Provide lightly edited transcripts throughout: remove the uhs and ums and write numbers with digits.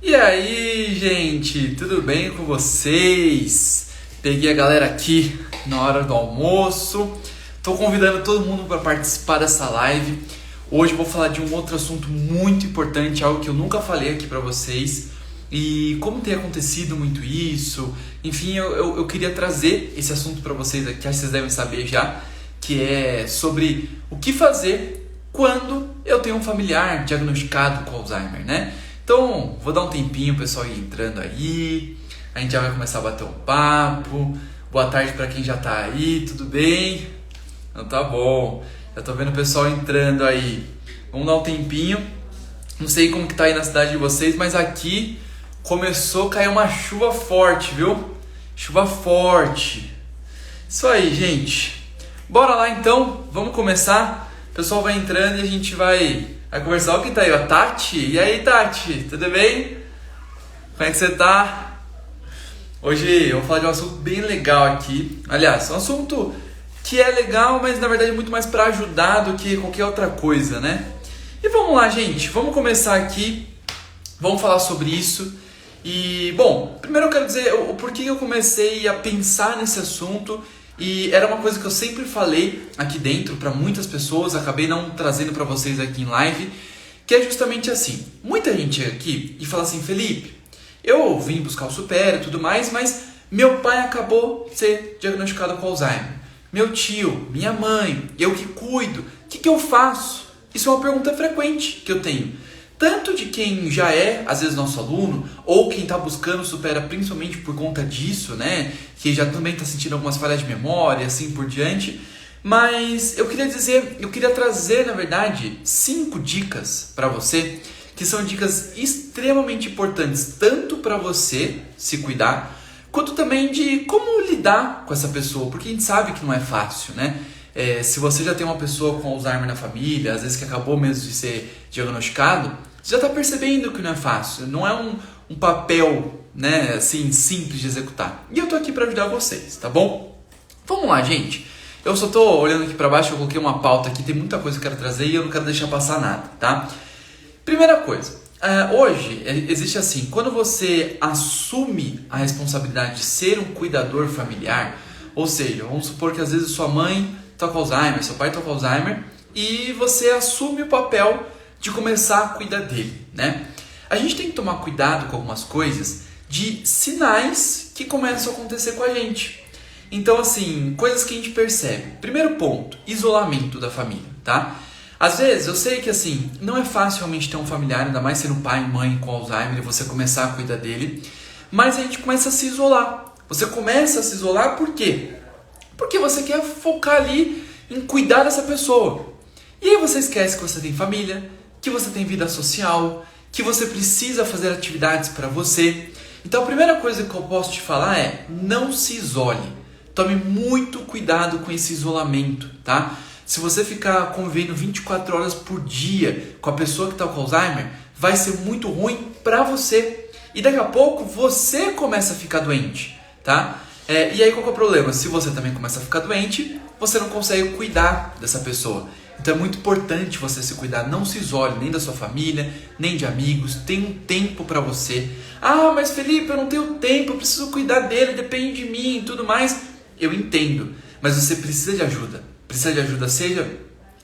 E aí, gente, tudo bem com vocês? Peguei a galera aqui na hora do almoço. Tô convidando todo mundo para participar dessa live. Hoje eu vou falar de um outro assunto muito importante, algo que eu nunca falei aqui para vocês. E como tem acontecido muito isso, enfim, eu queria trazer esse assunto para vocês aqui, acho que vocês devem saber já, que é sobre o que fazer quando eu tenho um familiar diagnosticado com Alzheimer, né? Então, vou dar um tempinho, o pessoal ir entrando aí, a gente já vai começar a bater um papo. Boa tarde para quem já tá aí, tudo bem? Então tá bom, já tô vendo o pessoal entrando aí. Vamos dar um tempinho, não sei como que tá aí na cidade de vocês, mas aqui começou a cair uma chuva forte, viu? Chuva forte. Isso aí, gente. Bora lá então, vamos começar. O pessoal vai entrando e a gente vai conversar. Olha quem tá aí, ó, Tati. E aí, Tati, tudo bem? Como é que você tá? Hoje eu vou falar de um assunto bem legal aqui. Aliás, um assunto que é legal, mas na verdade é muito mais para ajudar do que qualquer outra coisa, né? E vamos lá, gente. Vamos começar aqui. Vamos falar sobre isso. E, bom, primeiro eu quero dizer o porquê eu comecei a pensar nesse assunto. E era uma coisa que eu sempre falei aqui dentro para muitas pessoas, acabei não trazendo para vocês aqui em live, que é justamente assim. Muita gente aqui e fala assim: Felipe, eu vim buscar o Supera e tudo mais, mas meu pai acabou de ser diagnosticado com Alzheimer. Meu tio, minha mãe, eu que cuido, o que eu faço? Isso é uma pergunta frequente que eu tenho. Tanto de quem já é, às vezes, nosso aluno, ou quem está buscando o Supera principalmente por conta disso, né? Que já também está sentindo algumas falhas de memória, assim por diante. Mas eu queria trazer, na verdade, 5 dicas para você, que são dicas extremamente importantes, tanto para você se cuidar, quanto também de como lidar com essa pessoa, porque a gente sabe que não é fácil, né? Se você já tem uma pessoa com Alzheimer na família, às vezes que acabou mesmo de ser diagnosticado, você já está percebendo que não é fácil, não é um papel, né, assim, simples de executar. E eu tô aqui para ajudar vocês, tá bom? Vamos lá, gente. Eu só tô olhando aqui para baixo, eu coloquei uma pauta aqui, tem muita coisa que eu quero trazer e eu não quero deixar passar nada, tá? Primeira coisa, hoje existe assim, quando você assume a responsabilidade de ser um cuidador familiar, ou seja, vamos supor que às vezes sua mãe está com Alzheimer, seu pai está com Alzheimer, e você assume o papel de começar a cuidar dele, né? A gente tem que tomar cuidado com algumas coisas de sinais que começam a acontecer com a gente. Então, assim, coisas que a gente percebe. Primeiro ponto, isolamento da família, tá? Às vezes, eu sei que, assim, não é fácil realmente ter um familiar, ainda mais sendo pai e mãe com Alzheimer, e você começar a cuidar dele, mas a gente começa a se isolar. Você começa a se isolar por quê? Porque você quer focar ali em cuidar dessa pessoa. E aí você esquece que você tem família, que você tem vida social, que você precisa fazer atividades para você. Então a primeira coisa que eu posso te falar é: não se isole. Tome muito cuidado com esse isolamento, tá? Se você ficar convivendo 24 horas por dia com a pessoa que está com Alzheimer, vai ser muito ruim para você. E daqui a pouco você começa a ficar doente, tá? E aí qual que é o problema? Se você também começa a ficar doente, você não consegue cuidar dessa pessoa. Então é muito importante você se cuidar, não se isole nem da sua família, nem de amigos, tem um tempo para você. Ah, mas Felipe, eu não tenho tempo, eu preciso cuidar dele, depende de mim e tudo mais. Eu entendo, mas você precisa de ajuda, seja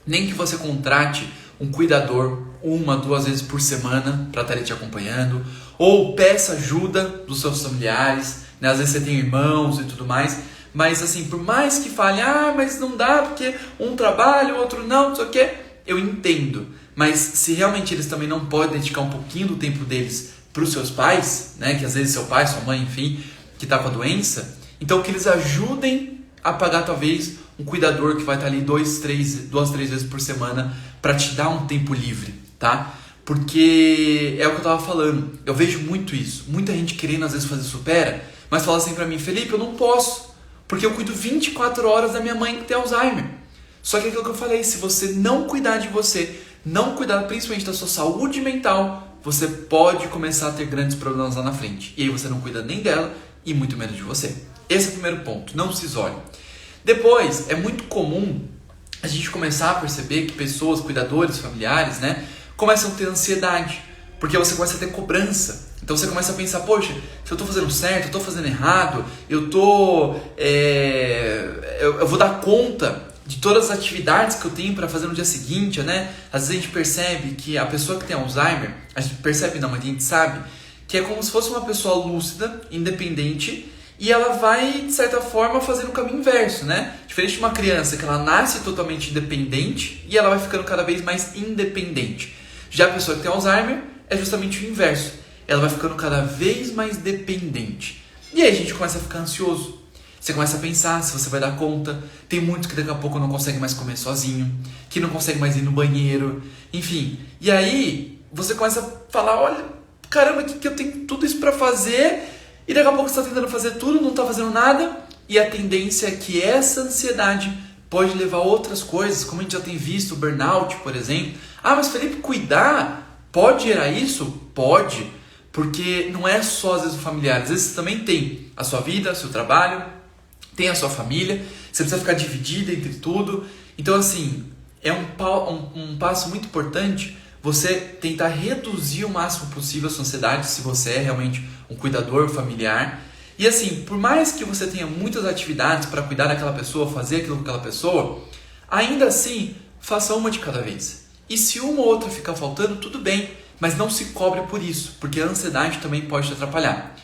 nem que você contrate um cuidador 1, 2 vezes por semana para estar te acompanhando, ou peça ajuda dos seus familiares, né? Às vezes você tem irmãos e tudo mais. Mas assim, por mais que fale, mas não dá porque um trabalha, o outro não sei o que, eu entendo. Mas se realmente eles também não podem dedicar um pouquinho do tempo deles para os seus pais, né, que às vezes seu pai, sua mãe, enfim, que está com a doença, então que eles ajudem a pagar talvez um cuidador que vai estar ali 2, 3 vezes por semana para te dar um tempo livre, tá? Porque é o que eu estava falando, eu vejo muito isso, muita gente querendo às vezes fazer Supera, mas fala assim para mim: Felipe, eu não posso. Porque eu cuido 24 horas da minha mãe que tem Alzheimer. Só que é aquilo que eu falei, se você não cuidar de você, não cuidar principalmente da sua saúde mental, você pode começar a ter grandes problemas lá na frente. E aí você não cuida nem dela e muito menos de você. Esse é o primeiro ponto, não se isole. Depois, é muito comum a gente começar a perceber que pessoas, cuidadores, familiares, né, começam a ter ansiedade. Porque você começa a ter cobrança. Então você começa a pensar, poxa, se eu estou fazendo certo, eu estou fazendo errado, eu vou dar conta de todas as atividades que eu tenho para fazer no dia seguinte, né? Às vezes a gente percebe que a pessoa que tem Alzheimer, a gente percebe não, mas a gente sabe, que é como se fosse uma pessoa lúcida, independente, e ela vai, de certa forma, fazendo o caminho inverso, né? Diferente de uma criança que ela nasce totalmente independente e ela vai ficando cada vez mais independente. Já a pessoa que tem Alzheimer é justamente o inverso. Ela vai ficando cada vez mais dependente. E aí a gente começa a ficar ansioso. Você começa a pensar se você vai dar conta. Tem muitos que daqui a pouco não conseguem mais comer sozinho, que não conseguem mais ir no banheiro, enfim. E aí você começa a falar, olha, caramba, que eu tenho tudo isso para fazer, e daqui a pouco você está tentando fazer tudo, não está fazendo nada, e a tendência é que essa ansiedade pode levar a outras coisas, como a gente já tem visto, o burnout, por exemplo. Ah, mas Felipe, cuidar pode gerar isso? Pode, porque não é só às vezes o familiar, às vezes você também tem a sua vida, o seu trabalho, tem a sua família, você precisa ficar dividido entre tudo. Então assim, é um passo muito importante você tentar reduzir o máximo possível a sua ansiedade, se você é realmente um cuidador familiar. E assim, por mais que você tenha muitas atividades para cuidar daquela pessoa, fazer aquilo com aquela pessoa, ainda assim, faça uma de cada vez. E se uma ou outra ficar faltando, tudo bem, mas não se cobre por isso, porque a ansiedade também pode te atrapalhar.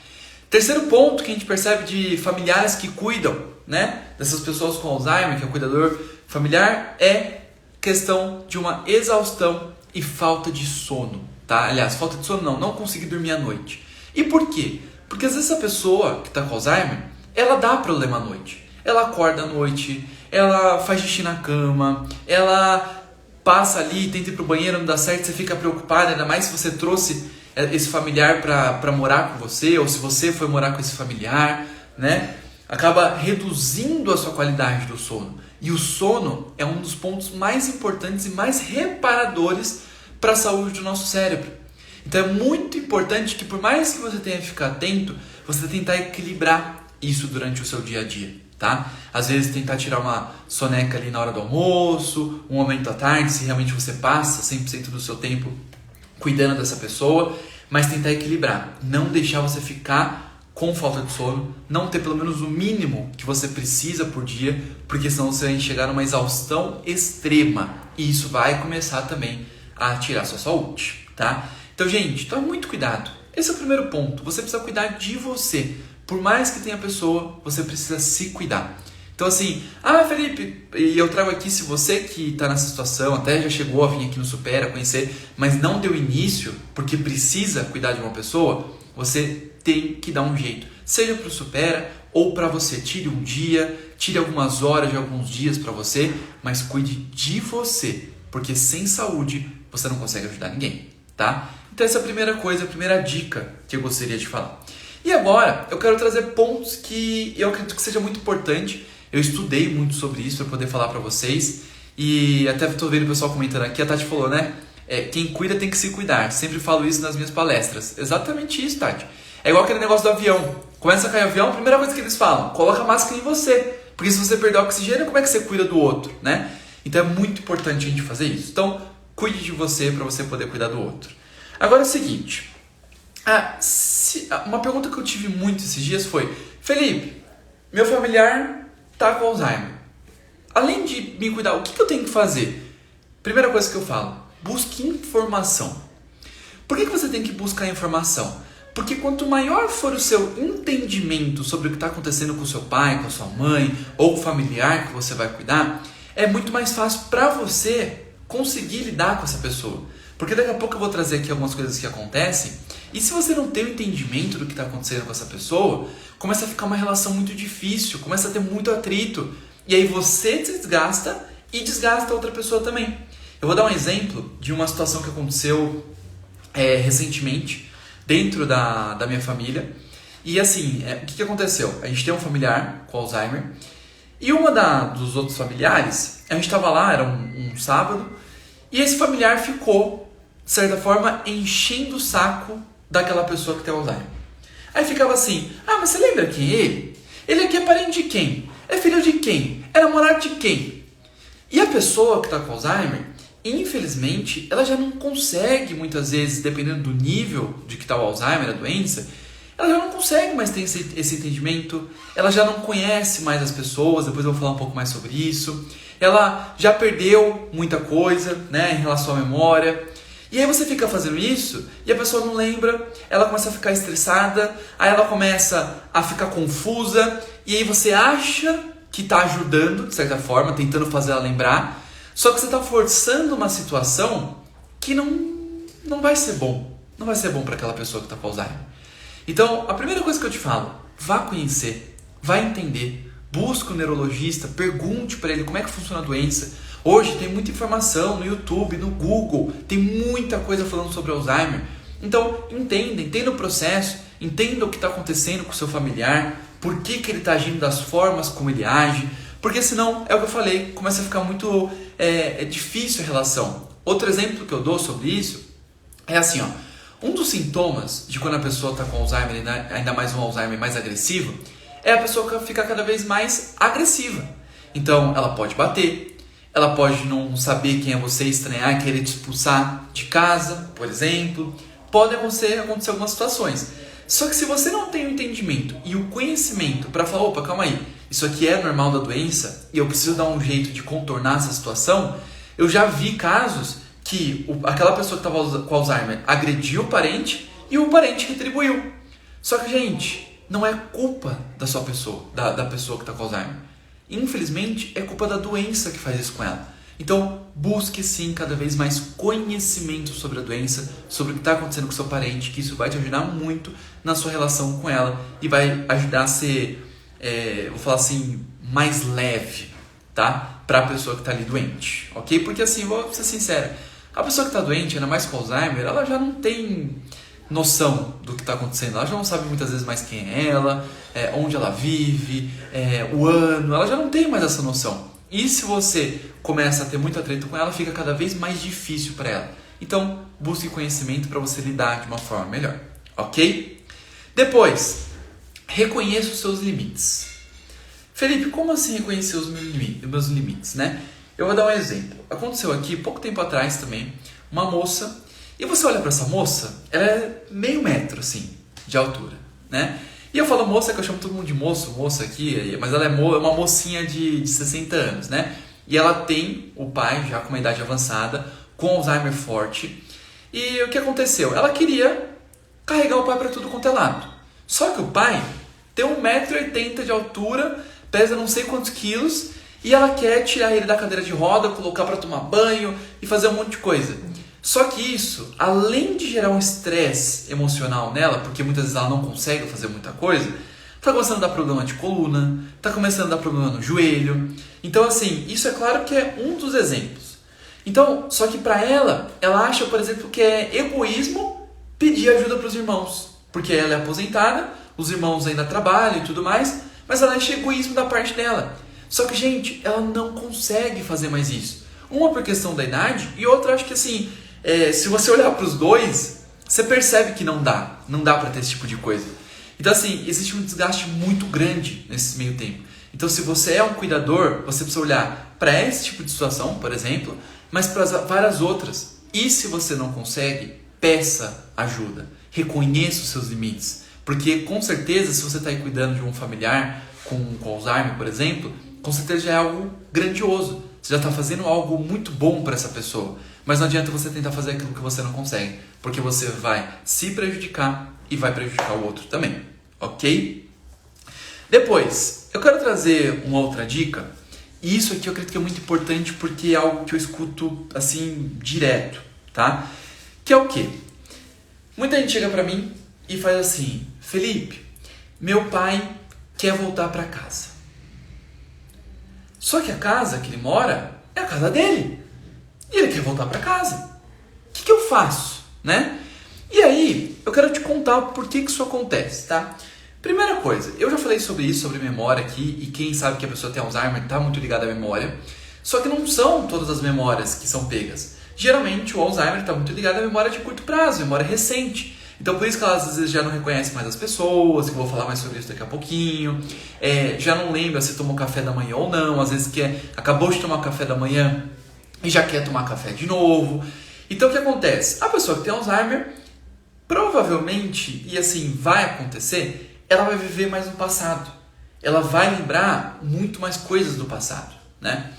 Terceiro ponto que a gente percebe de familiares que cuidam, né, dessas pessoas com Alzheimer, que é o cuidador familiar, é questão de uma exaustão e falta de sono, tá? Aliás, falta de sono não conseguir dormir à noite. E por quê? Porque às vezes a pessoa que está com Alzheimer, ela dá problema à noite. Ela acorda à noite, ela faz xixi na cama, ela passa ali, tenta ir pro banheiro, não dá certo, você fica preocupado, ainda mais se você trouxe esse familiar para morar com você, ou se você foi morar com esse familiar, né? Acaba reduzindo a sua qualidade do sono. E o sono é um dos pontos mais importantes e mais reparadores para a saúde do nosso cérebro. Então é muito importante que, por mais que você tenha que ficar atento, você tentar equilibrar isso durante o seu dia a dia, tá? Às vezes tentar tirar uma soneca ali na hora do almoço, um momento à tarde, se realmente você passa 100% do seu tempo cuidando dessa pessoa, mas tentar equilibrar, não deixar você ficar com falta de sono, não ter pelo menos o mínimo que você precisa por dia, porque senão você vai chegar numa exaustão extrema e isso vai começar também a tirar sua saúde, tá? Então, gente, tome muito cuidado. Esse é o primeiro ponto. Você precisa cuidar de você. Por mais que tenha pessoa, você precisa se cuidar. Então, assim, Felipe, e eu trago aqui, se você que está nessa situação, até já chegou a vir aqui no Supera, conhecer, mas não deu início, porque precisa cuidar de uma pessoa, você tem que dar um jeito. Seja para o Supera ou para você. Tire um dia, tire algumas horas de alguns dias para você, mas cuide de você, porque sem saúde você não consegue ajudar ninguém, tá? Então essa é a primeira coisa, a primeira dica que eu gostaria de falar. E agora eu quero trazer pontos que eu acredito que seja muito importante. Eu estudei muito sobre isso para poder falar para vocês. E até estou vendo o pessoal comentando aqui, a Tati falou, né? Quem cuida tem que se cuidar. Sempre falo isso nas minhas palestras. Exatamente isso, Tati. É igual aquele negócio do avião. Começa a cair o avião, a primeira coisa que eles falam, coloca a máscara em você. Porque se você perder o oxigênio, como é que você cuida do outro, né? Então é muito importante a gente fazer isso. Então, cuide de você para você poder cuidar do outro. Agora é o seguinte. Uma pergunta que eu tive muito esses dias foi, Felipe, meu familiar está com Alzheimer. Além de me cuidar, o que eu tenho que fazer? Primeira coisa que eu falo, busque informação. Por que você tem que buscar informação? Porque quanto maior for o seu entendimento sobre o que está acontecendo com o seu pai, com a sua mãe, ou o familiar que você vai cuidar, é muito mais fácil para você conseguir lidar com essa pessoa. Porque daqui a pouco eu vou trazer aqui algumas coisas que acontecem, e se você não tem o entendimento do que está acontecendo com essa pessoa, começa a ficar uma relação muito difícil, começa a ter muito atrito, e aí você se desgasta e desgasta a outra pessoa também. Eu vou dar um exemplo de uma situação que aconteceu recentemente, dentro da minha família. E assim, o que aconteceu? A gente tem um familiar com Alzheimer, e uma dos outros familiares, a gente estava lá, era um sábado, e esse familiar ficou, de certa forma, enchendo o saco daquela pessoa que tem Alzheimer. Aí ficava assim, mas você lembra quem é ele? Ele aqui é parente de quem? É filho de quem? É namorado de quem? E a pessoa que está com Alzheimer, infelizmente, ela já não consegue, muitas vezes, dependendo do nível de que está o Alzheimer, a doença, ela já não consegue mais ter esse entendimento, ela já não conhece mais as pessoas, depois eu vou falar um pouco mais sobre isso, ela já perdeu muita coisa, né, em relação à memória, e aí você fica fazendo isso e a pessoa não lembra, ela começa a ficar estressada, aí ela começa a ficar confusa, e aí você acha que está ajudando, de certa forma, tentando fazer ela lembrar, só que você está forçando uma situação que não vai ser bom, não vai ser bom para aquela pessoa que está com Alzheimer. Então, a primeira coisa que eu te falo, vá conhecer, vá entender, busque um neurologista, pergunte para ele como é que funciona a doença. Hoje tem muita informação no YouTube, no Google, tem muita coisa falando sobre Alzheimer. Então, entenda o processo, entenda o que está acontecendo com o seu familiar, por que ele está agindo das formas como ele age, porque senão, é o que eu falei, começa a ficar muito difícil a relação. Outro exemplo que eu dou sobre isso é assim, ó. Um dos sintomas de quando a pessoa está com Alzheimer, ainda mais um Alzheimer mais agressivo, é a pessoa ficar cada vez mais agressiva. Então, ela pode bater, ela pode não saber quem é você, estranhar, querer te expulsar de casa, por exemplo. Pode acontecer algumas situações. Só que se você não tem o entendimento e o conhecimento para falar, opa, calma aí, isso aqui é normal da doença e eu preciso dar um jeito de contornar essa situação, eu já vi casos que aquela pessoa que estava com Alzheimer agrediu o parente e o parente retribuiu. Só que, gente, não é culpa da sua pessoa, da pessoa que está com Alzheimer. Infelizmente, é culpa da doença que faz isso com ela. Então, busque sim cada vez mais conhecimento sobre a doença, sobre o que está acontecendo com o seu parente, que isso vai te ajudar muito na sua relação com ela e vai ajudar a ser, vou falar assim, mais leve, tá? Para a pessoa que está ali doente, ok? Porque assim, vou ser sincero, a pessoa que está doente, ainda mais com Alzheimer, ela já não tem noção do que está acontecendo. Ela já não sabe muitas vezes mais quem é ela, onde ela vive, o ano. Ela já não tem mais essa noção. E se você começa a ter muito atrito com ela, fica cada vez mais difícil para ela. Então, busque conhecimento para você lidar de uma forma melhor. Ok? Depois, reconheça os seus limites. Felipe, como assim reconhecer os meus limites, né? Eu vou dar um exemplo. Aconteceu aqui, pouco tempo atrás também, uma moça, e você olha para essa moça, ela é meio metro, assim, de altura, né? E eu falo moça, que eu chamo todo mundo de moça aqui, mas ela é uma mocinha de 60 anos, né? E ela tem o pai já com uma idade avançada, com Alzheimer forte. E o que aconteceu? Ela queria carregar o pai para tudo quanto é lado. Só que o pai tem 1,80 m de altura, pesa não sei quantos quilos, e ela quer tirar ele da cadeira de roda, colocar para tomar banho e fazer um monte de coisa. Só que isso, além de gerar um estresse emocional nela, porque muitas vezes ela não consegue fazer muita coisa, está começando a dar problema de coluna, está começando a dar problema no joelho. Então assim, isso é claro que é um dos exemplos. Então, só que para ela acha, por exemplo, que é egoísmo pedir ajuda para os irmãos. Porque ela é aposentada, os irmãos ainda trabalham e tudo mais, mas ela acha egoísmo da parte dela. Só que, gente, ela não consegue fazer mais isso. Uma por questão da idade e outra, acho que assim, se você olhar para os dois, você percebe que não dá para ter esse tipo de coisa. Então assim, existe um desgaste muito grande nesse meio tempo. Então se você é um cuidador, você precisa olhar para esse tipo de situação, por exemplo, mas para várias outras. E se você não consegue, peça ajuda, reconheça os seus limites. Porque com certeza, se você está aí cuidando de um familiar com Alzheimer, por exemplo, com certeza já é algo grandioso. Você já está fazendo algo muito bom para essa pessoa. Mas não adianta você tentar fazer aquilo que você não consegue, porque você vai se prejudicar e vai prejudicar o outro também, ok? Depois, eu quero trazer uma outra dica, e isso aqui eu acredito que é muito importante porque é algo que eu escuto assim direto, tá? Que é o quê? Muita gente chega para mim e faz assim: Felipe, meu pai quer voltar para casa. Só que a casa que ele mora é a casa dele. E ele quer voltar para casa. O que eu faço, né? E aí, eu quero te contar por que isso acontece, tá? Primeira coisa, eu já falei sobre isso, sobre memória aqui, e quem sabe que a pessoa tem Alzheimer está muito ligada à memória. Só que não são todas as memórias que são pegas. Geralmente, o Alzheimer está muito ligado à memória de curto prazo, memória recente. Então, por isso que ela às vezes já não reconhece mais as pessoas, que eu vou falar mais sobre isso daqui a pouquinho. Já não lembra se tomou café da manhã ou não. Às vezes acabou de tomar café da manhã e já quer tomar café de novo. Então o que acontece? A pessoa que tem Alzheimer, provavelmente, e assim vai acontecer, ela vai viver mais no passado. Ela vai lembrar muito mais coisas do passado, né?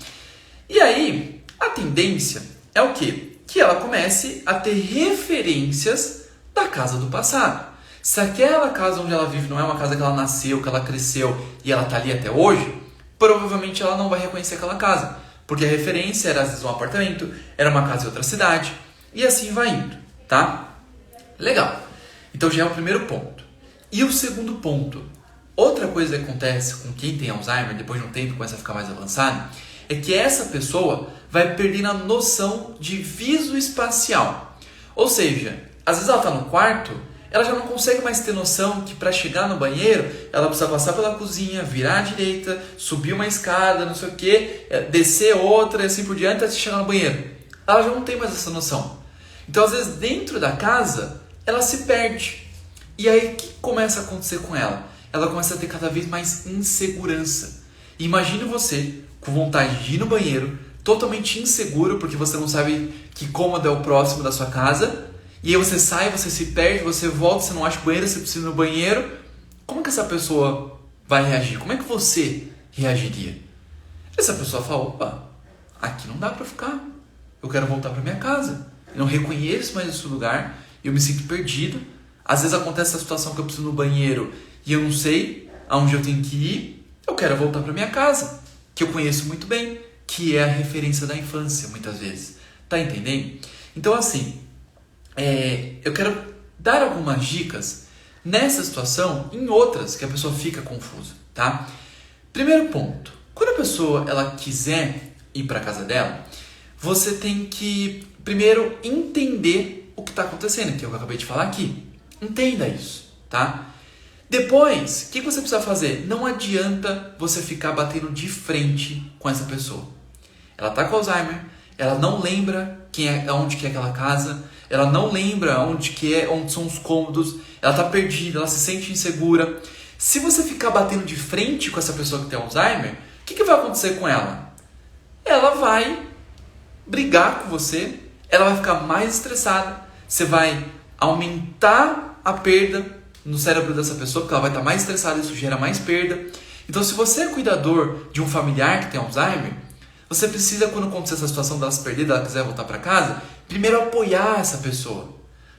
E aí, a tendência é o quê? Que ela comece a ter referências da casa do passado. Se aquela casa onde ela vive não é uma casa que ela nasceu, que ela cresceu e ela está ali até hoje, provavelmente ela não vai reconhecer aquela casa. Porque a referência era às vezes um apartamento, era uma casa em outra cidade, e assim vai indo, tá? Legal. Então já é o primeiro ponto. E o segundo ponto, outra coisa que acontece com quem tem Alzheimer, depois de um tempo começa a ficar mais avançado, é que essa pessoa vai perdendo a noção de visoespacial. Ou seja, às vezes ela está no quarto, ela já não consegue mais ter noção que para chegar no banheiro, ela precisa passar pela cozinha, virar à direita, subir uma escada, não sei o que, descer outra e assim por diante até chegar no banheiro. Ela já não tem mais essa noção. Então, às vezes, dentro da casa, ela se perde. E aí, o que começa a acontecer com ela? Ela começa a ter cada vez mais insegurança. Imagine você com vontade de ir no banheiro, totalmente inseguro, porque você não sabe que cômodo é o próximo da sua casa, e aí você sai, você se perde, você volta, você não acha o banheiro, você precisa ir no banheiro. Como que essa pessoa vai reagir? Como é que você reagiria? Essa pessoa fala, opa, aqui não dá pra ficar, eu quero voltar pra minha casa. Eu não reconheço mais esse lugar, eu me sinto perdido. Às vezes acontece a situação que eu preciso ir no banheiro e eu não sei aonde eu tenho que ir, eu quero voltar pra minha casa, que eu conheço muito bem, que é a referência da infância, muitas vezes. Tá entendendo? Então, assim, eu quero dar algumas dicas nessa situação e em outras que a pessoa fica confusa, tá? Primeiro ponto, quando a pessoa ela quiser ir para casa dela, você tem que primeiro entender o que está acontecendo, que é o que eu acabei de falar aqui. Entenda isso, tá? Depois, o que você precisa fazer? Não adianta você ficar batendo de frente com essa pessoa. Ela está com Alzheimer, ela não lembra onde que é aquela casa, ela não lembra onde são os cômodos, ela está perdida, ela se sente insegura. Se você ficar batendo de frente com essa pessoa que tem Alzheimer, o que vai acontecer com ela? Ela vai brigar com você, ela vai ficar mais estressada, você vai aumentar a perda no cérebro dessa pessoa, porque ela vai estar mais estressada, isso gera mais perda. Então, se você é cuidador de um familiar que tem Alzheimer, você precisa, quando acontecer essa situação dela se perder, dela quiser voltar para casa, primeiro apoiar essa pessoa.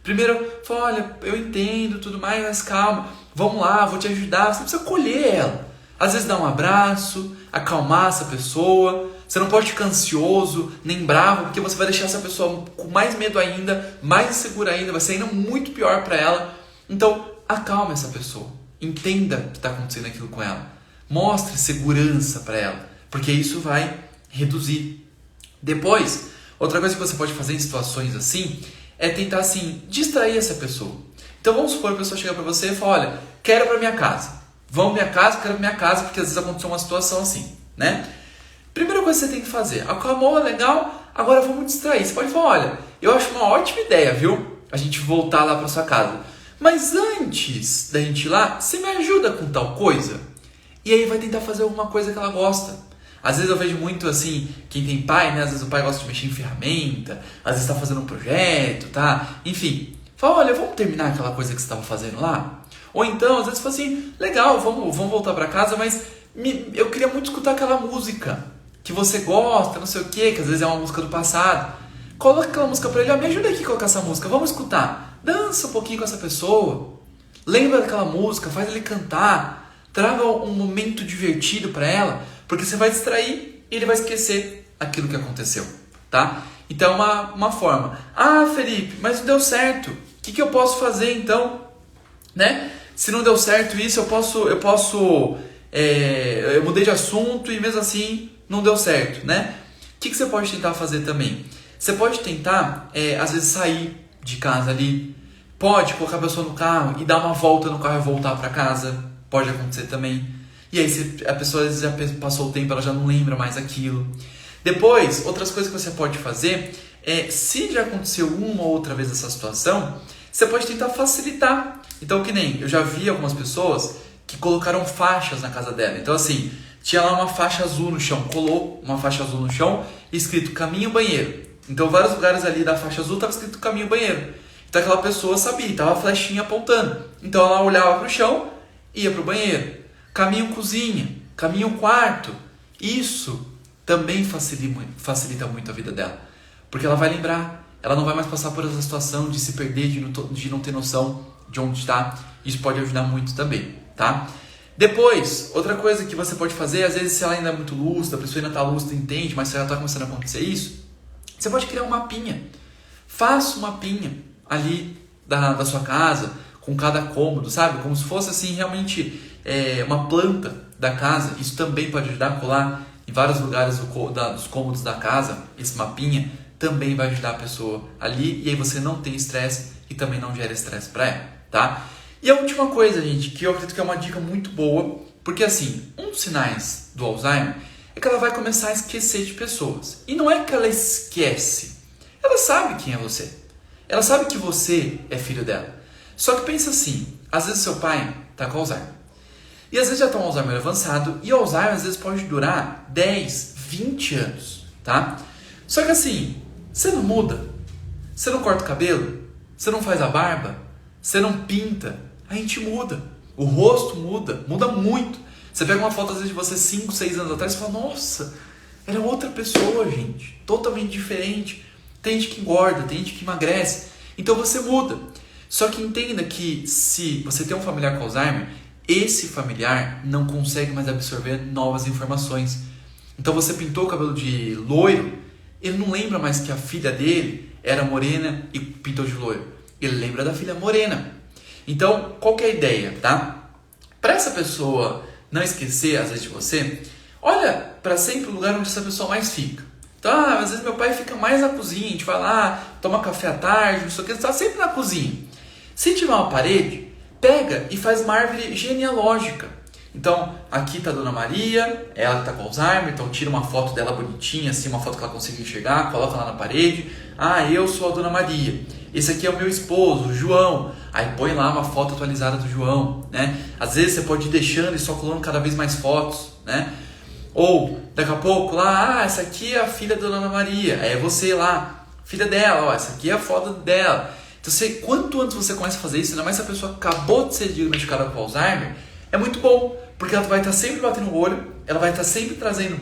Primeiro, falar, olha, eu entendo, tudo mais, mas calma, vamos lá, vou te ajudar. Você precisa acolher ela. Às vezes dar um abraço, acalmar essa pessoa. Você não pode ficar ansioso, nem bravo, porque você vai deixar essa pessoa com mais medo ainda, mais insegura ainda, vai ser ainda muito pior para ela. Então, acalme essa pessoa. Entenda que está acontecendo aquilo com ela. Mostre segurança para ela, porque isso vai reduzir. Depois, outra coisa que você pode fazer em situações assim é tentar assim distrair essa pessoa. Então vamos supor que a pessoa chega para você e fala, olha, quero ir para minha casa. Vamos para minha casa, quero ir para minha casa, porque às vezes aconteceu uma situação assim, né? Primeira coisa que você tem que fazer, acalmou, legal, agora vamos distrair. Você pode falar, olha, eu acho uma ótima ideia, viu? A gente voltar lá para sua casa. Mas antes da gente ir lá, você me ajuda com tal coisa? E aí vai tentar fazer alguma coisa que ela gosta. Às vezes eu vejo muito assim, quem tem pai, né? Às vezes o pai gosta de mexer em ferramenta, às vezes está fazendo um projeto, tá? Enfim, fala, olha, vamos terminar aquela coisa que você estava fazendo lá? Ou então, às vezes fala assim, legal, vamos voltar para casa, mas eu queria muito escutar aquela música que você gosta, não sei o quê, que às vezes é uma música do passado. Coloca aquela música para ele, ó, me ajuda aqui a colocar essa música, vamos escutar. Dança um pouquinho com essa pessoa, lembra daquela música, faz ele cantar, traga um momento divertido para ela, porque você vai distrair e ele vai esquecer aquilo que aconteceu, tá? Então, uma forma. Ah, Felipe, mas não deu certo. O que eu posso fazer então? Né? Se não deu certo isso, eu mudei de assunto e mesmo assim não deu certo, né? O que você pode tentar fazer também? Você pode tentar, às vezes, sair de casa ali. Pode colocar a pessoa no carro e dar uma volta no carro e voltar para casa. Pode acontecer também. E aí a pessoa às vezes já passou o tempo, ela já não lembra mais aquilo. Depois, outras coisas que você pode fazer se já aconteceu uma ou outra vez essa situação, você pode tentar facilitar. Então, que nem eu já vi algumas pessoas que colocaram faixas na casa dela. Então, assim, tinha lá uma faixa azul no chão, colou uma faixa azul no chão, escrito caminho banheiro. Então vários lugares ali da faixa azul estava escrito caminho banheiro. Então aquela pessoa sabia, estava a flechinha apontando. Então ela olhava para o chão, ia para o banheiro. Caminho cozinha, caminho quarto. Isso também facilita muito a vida dela. Porque ela vai lembrar, ela não vai mais passar por essa situação de se perder, de não ter noção de onde está. Isso pode ajudar muito também, tá? Depois, outra coisa que você pode fazer, às vezes se ela ainda é muito lúcida, a pessoa ainda está lúcida, entende, mas se ela está começando a acontecer isso, você pode criar um mapinha. Faça um mapinha ali da sua casa, com cada cômodo, sabe? Como se fosse assim realmente uma planta da casa. Isso também pode ajudar a colar em vários lugares dos cômodos da casa. Esse mapinha também vai ajudar a pessoa ali, e aí você não tem estresse e também não gera estresse para ela, tá? E a última coisa, gente, que eu acredito que é uma dica muito boa, porque assim, um dos sinais do Alzheimer é que ela vai começar a esquecer de pessoas. E não é que ela esquece, ela sabe quem é você. Ela sabe que você é filho dela. Só que pensa assim, às vezes seu pai está com Alzheimer. E às vezes já está um Alzheimer avançado, e o Alzheimer às vezes pode durar 10, 20 anos, tá? Só que assim, você não muda, você não corta o cabelo, você não faz a barba, você não pinta, a gente muda. O rosto muda, muda muito. Você pega uma foto às vezes de você 5, 6 anos atrás e fala, nossa, era outra pessoa, gente, totalmente diferente. Tem gente que engorda, tem gente que emagrece, então você muda. Só que entenda que se você tem um familiar com Alzheimer, esse familiar não consegue mais absorver novas informações. Então você pintou o cabelo de loiro, ele não lembra mais que a filha dele era morena e pintou de loiro. Ele lembra da filha morena. Então, qual que é a ideia, tá? Para essa pessoa não esquecer, às vezes, de você, olha para sempre o lugar onde essa pessoa mais fica. Então, às vezes meu pai fica mais na cozinha, a gente vai lá, toma café à tarde, não sei o que, está sempre na cozinha. Se tiver uma parede, pega e faz uma árvore genealógica. Então, aqui está a Dona Maria, ela que está com Alzheimer, então tira uma foto dela bonitinha, assim, uma foto que ela consiga enxergar, coloca lá na parede. Ah, eu sou a Dona Maria. Esse aqui é o meu esposo, o João. Aí põe lá uma foto atualizada do João, né? Às vezes você pode ir deixando e só colando cada vez mais fotos, né? Ou, daqui a pouco, lá, essa aqui é a filha da Dona Maria. Aí é você lá, filha dela, ó, essa aqui é a foto dela. Então, quanto antes você começa a fazer isso, ainda mais se a pessoa acabou de ser diagnosticada com Alzheimer, é muito bom, porque ela vai estar sempre batendo o olho, ela vai estar sempre trazendo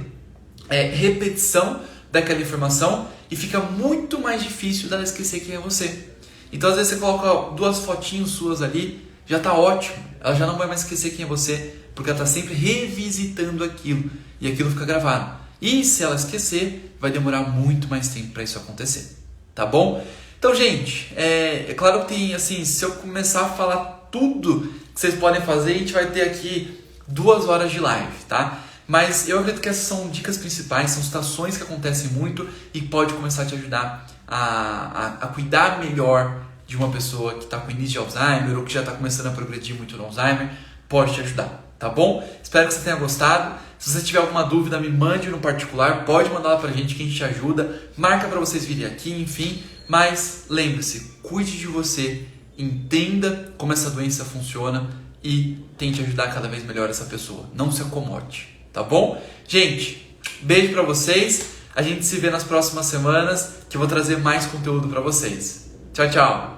repetição daquela informação e fica muito mais difícil dela esquecer quem é você. Então, às vezes você coloca 2 fotinhos suas ali, já está ótimo, ela já não vai mais esquecer quem é você, porque ela está sempre revisitando aquilo e aquilo fica gravado. E se ela esquecer, vai demorar muito mais tempo para isso acontecer, tá bom? Então, gente, é claro que tem, assim, se eu começar a falar tudo que vocês podem fazer, a gente vai ter aqui 2 horas de live, tá? Mas eu acredito que essas são dicas principais, são situações que acontecem muito e pode começar a te ajudar a cuidar melhor de uma pessoa que está com início de Alzheimer ou que já está começando a progredir muito no Alzheimer, pode te ajudar, tá bom? Espero que você tenha gostado. Se você tiver alguma dúvida, me mande no particular, pode mandar lá pra gente que a gente te ajuda, marca para vocês virem aqui, enfim. Mas lembre-se, cuide de você, entenda como essa doença funciona e tente ajudar cada vez melhor essa pessoa. Não se acomode, tá bom? Gente, beijo pra vocês. A gente se vê nas próximas semanas, que eu vou trazer mais conteúdo pra vocês. Tchau, tchau!